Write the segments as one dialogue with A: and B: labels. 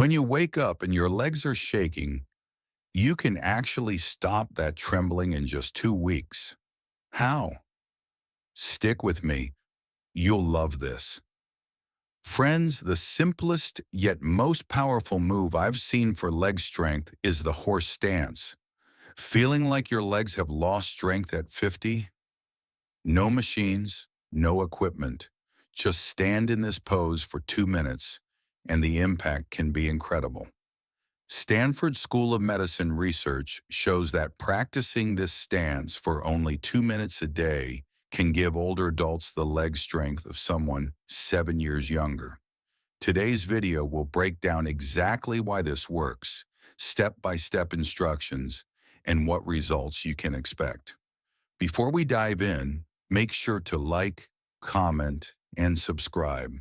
A: When you wake up and your legs are shaking, you can actually stop that trembling in just 2 weeks. How? Stick with me. You'll love this. Friends, the simplest yet most powerful move I've seen for leg strength is the horse stance. Feeling like your legs have lost strength at 50? No machines, no equipment. Just stand in this pose for 2 minutes, and the impact can be incredible. Stanford School of Medicine research shows that practicing this stance for only 2 minutes a day can give older adults the leg strength of someone 7 years younger. Today's video will break down exactly why this works, step-by-step instructions, and what results you can expect. Before we dive in, make sure to like, comment, and subscribe.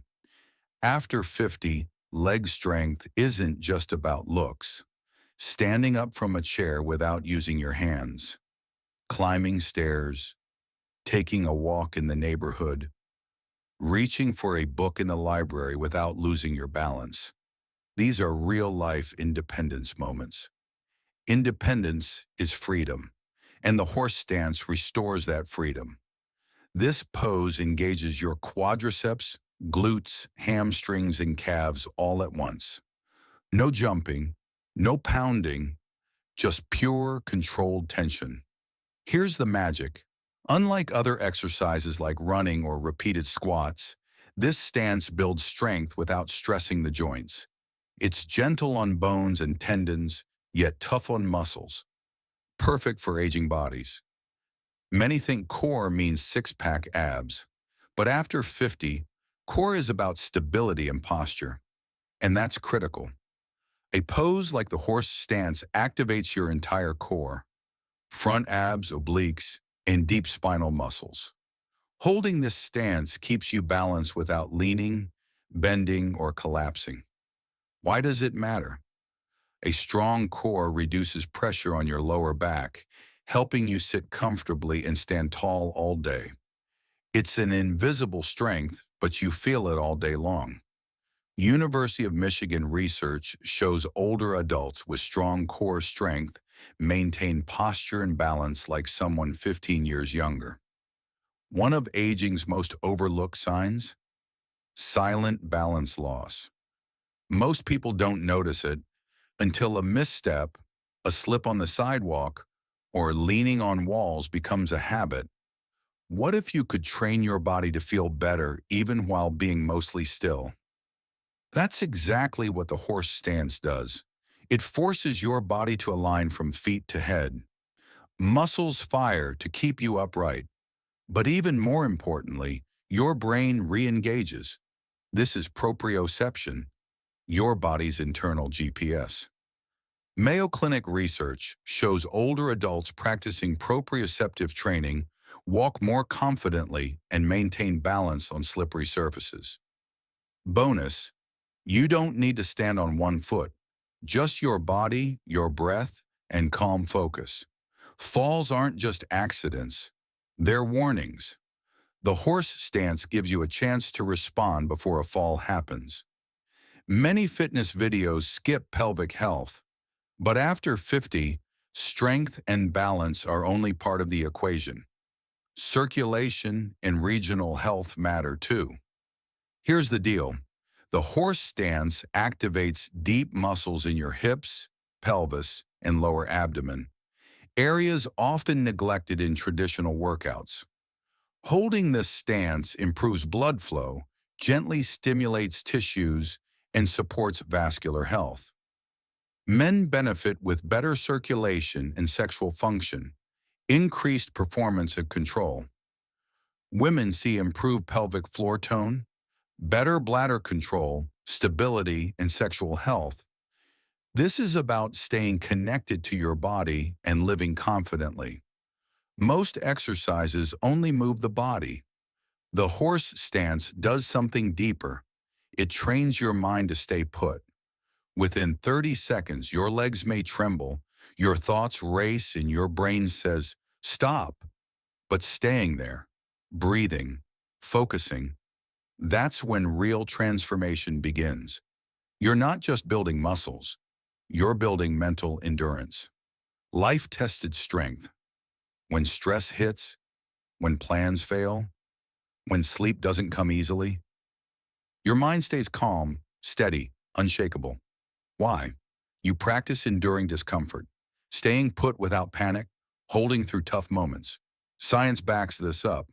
A: After 50, leg strength isn't just about looks. Standing up from a chair without using your hands, climbing stairs, taking a walk in the neighborhood, reaching for a book in the library without losing your balance. These are real-life independence moments. Independence is freedom, and the horse stance restores that freedom. This pose engages your quadriceps, glutes, hamstrings, and calves all at once. No jumping, no pounding, just pure controlled tension. Here's the magic. Unlike other exercises like running or repeated squats, this stance builds strength without stressing the joints. It's gentle on bones and tendons, yet tough on muscles. Perfect for aging bodies. Many think core means six-pack abs, but after 50, core is about stability and posture, and that's critical. A pose like the horse stance activates your entire core, front abs, obliques, and deep spinal muscles. Holding this stance keeps you balanced without leaning, bending, or collapsing. Why does it matter? A strong core reduces pressure on your lower back, helping you sit comfortably and stand tall all day. It's an invisible strength, but you feel it all day long. University of Michigan research shows older adults with strong core strength maintain posture and balance like someone 15 years younger. One of aging's most overlooked signs? Silent balance loss. Most people don't notice it until a misstep, a slip on the sidewalk, or leaning on walls becomes a habit. What if you could train your body to feel better even while being mostly still? That's exactly what the horse stance does. It forces your body to align from feet to head. Muscles fire to keep you upright. But even more importantly, your brain re-engages. This is proprioception, your body's internal GPS. Mayo Clinic research shows older adults practicing proprioceptive training walk more confidently and maintain balance on slippery surfaces. Bonus, you don't need to stand on one foot, just your body, your breath, and calm focus. Falls aren't just accidents, they're warnings. The horse stance gives you a chance to respond before a fall happens. Many fitness videos skip pelvic health, but after 50, strength and balance are only part of the equation. Circulation and regional health matter too. Here's the deal. The horse stance activates deep muscles in your hips, pelvis, and lower abdomen, areas often neglected in traditional workouts. Holding this stance improves blood flow, gently stimulates tissues, and supports vascular health. Men benefit with better circulation and sexual function, increased performance and control. Women see improved pelvic floor tone, better bladder control, stability, and sexual health. This is about staying connected to your body and living confidently. Most exercises only move the body. The horse stance does something deeper. It trains your mind to stay put. Within 30 seconds, your legs may tremble, your thoughts race, and your brain says, "Stop." But staying there, breathing, focusing, that's when real transformation begins. You're not just building muscles, you're building mental endurance. Life-tested strength. When stress hits, when plans fail, when sleep doesn't come easily, your mind stays calm, steady, unshakable. Why? You practice enduring discomfort, staying put without panic, holding through tough moments. Science backs this up.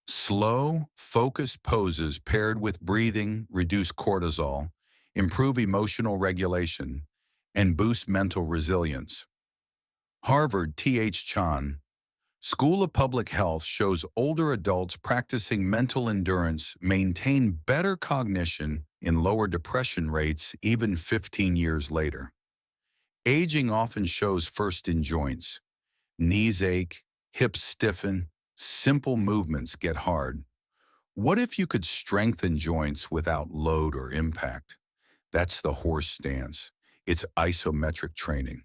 A: Slow, focused poses paired with breathing reduce cortisol, improve emotional regulation, and boost mental resilience. Harvard T.H. Chan School of Public Health shows older adults practicing mental endurance maintain better cognition and lower depression rates even 15 years later. Aging often shows first in joints. Knees ache, hips stiffen, simple movements get hard. What if you could strengthen joints without load or impact? That's the horse stance. It's isometric training.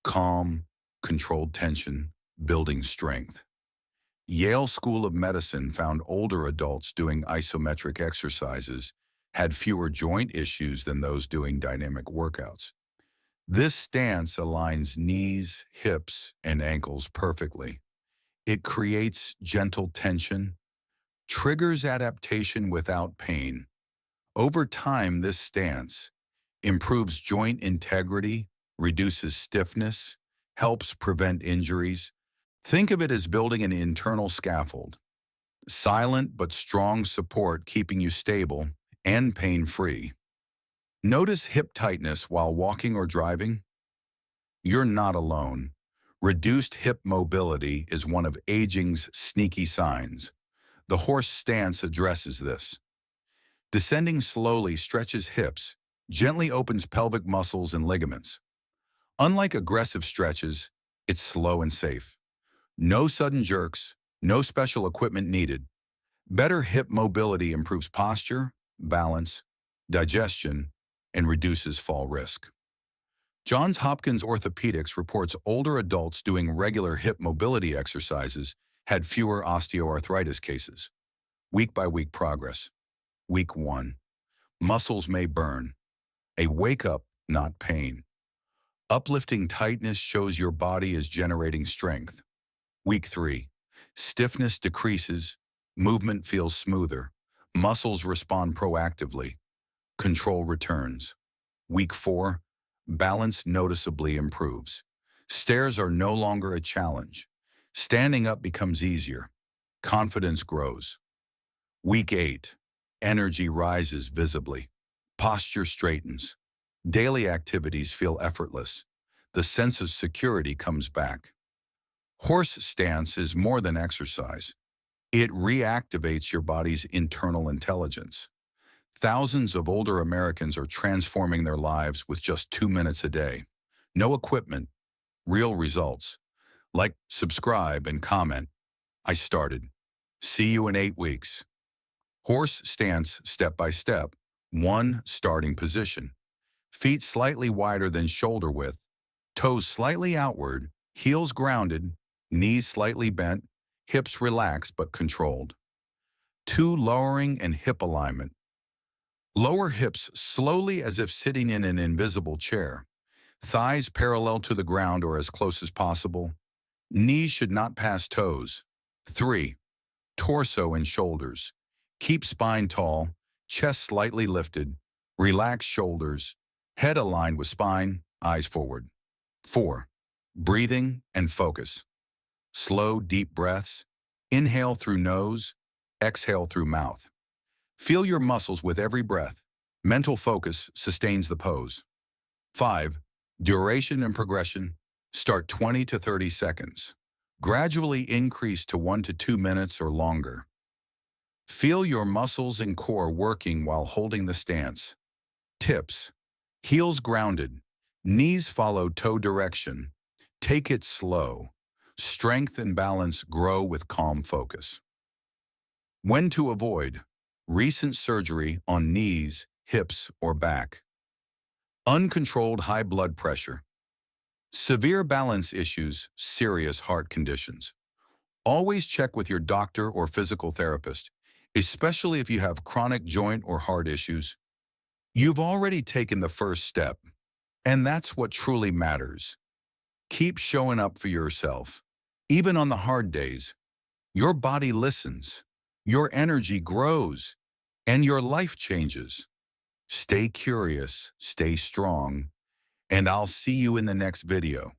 A: Calm, controlled tension, building strength. Yale School of Medicine found older adults doing isometric exercises had fewer joint issues than those doing dynamic workouts. This stance aligns knees, hips, and ankles perfectly. It creates gentle tension, triggers adaptation without pain. Over time, this stance improves joint integrity, reduces stiffness, helps prevent injuries. Think of it as building an internal scaffold, silent but strong support keeping you stable and pain-free. Notice hip tightness while walking or driving? You're not alone. Reduced hip mobility is one of aging's sneaky signs. The horse stance addresses this. Descending slowly stretches hips, gently opens pelvic muscles and ligaments. Unlike aggressive stretches, it's slow and safe. No sudden jerks, no special equipment needed. Better hip mobility improves posture, balance, digestion, and reduces fall risk. Johns Hopkins Orthopedics reports older adults doing regular hip mobility exercises had fewer osteoarthritis cases. Week-by-week progress. Week 1. Muscles may burn. A wake-up, not pain. Uplifting tightness shows your body is generating strength. Week 3. Stiffness decreases. Movement feels smoother. Muscles respond proactively. Control returns. Week 4. Balance noticeably improves. Stairs are no longer a challenge. Standing up becomes easier. Confidence grows. Week 8. Energy rises visibly. Posture straightens. Daily activities feel effortless. The sense of security comes back. Horse stance is more than exercise. It reactivates your body's internal intelligence. Thousands of older Americans are transforming their lives with just 2 minutes a day. No equipment, real results. Like, subscribe, and comment. I started. See you in 8 weeks. Horse stance step by step. 1. Starting position. Feet slightly wider than shoulder width. Toes slightly outward. Heels grounded. Knees slightly bent. Hips relaxed but controlled. 2. Lowering and hip alignment. Lower hips slowly as if sitting in an invisible chair. Thighs parallel to the ground or as close as possible. Knees should not pass toes. 3. Torso and shoulders. Keep spine tall, chest slightly lifted, relax shoulders, head aligned with spine, eyes forward. 4. Breathing and focus. Slow, deep breaths. Inhale through nose, exhale through mouth. Feel your muscles with every breath. Mental focus sustains the pose. 5. Duration and progression. Start 20 to 30 seconds. Gradually increase to 1 to 2 minutes or longer. Feel your muscles and core working while holding the stance. Tips. Heels grounded. Knees follow toe direction. Take it slow. Strength and balance grow with calm focus. When to avoid. Recent surgery on knees, hips, or back. Uncontrolled high blood pressure. Severe balance issues, serious heart conditions. Always check with your doctor or physical therapist, especially if you have chronic joint or heart issues. You've already taken the first step, and that's what truly matters. Keep showing up for yourself. Even on the hard days, your body listens, your energy grows, and your life changes. Stay curious, stay strong, and I'll see you in the next video.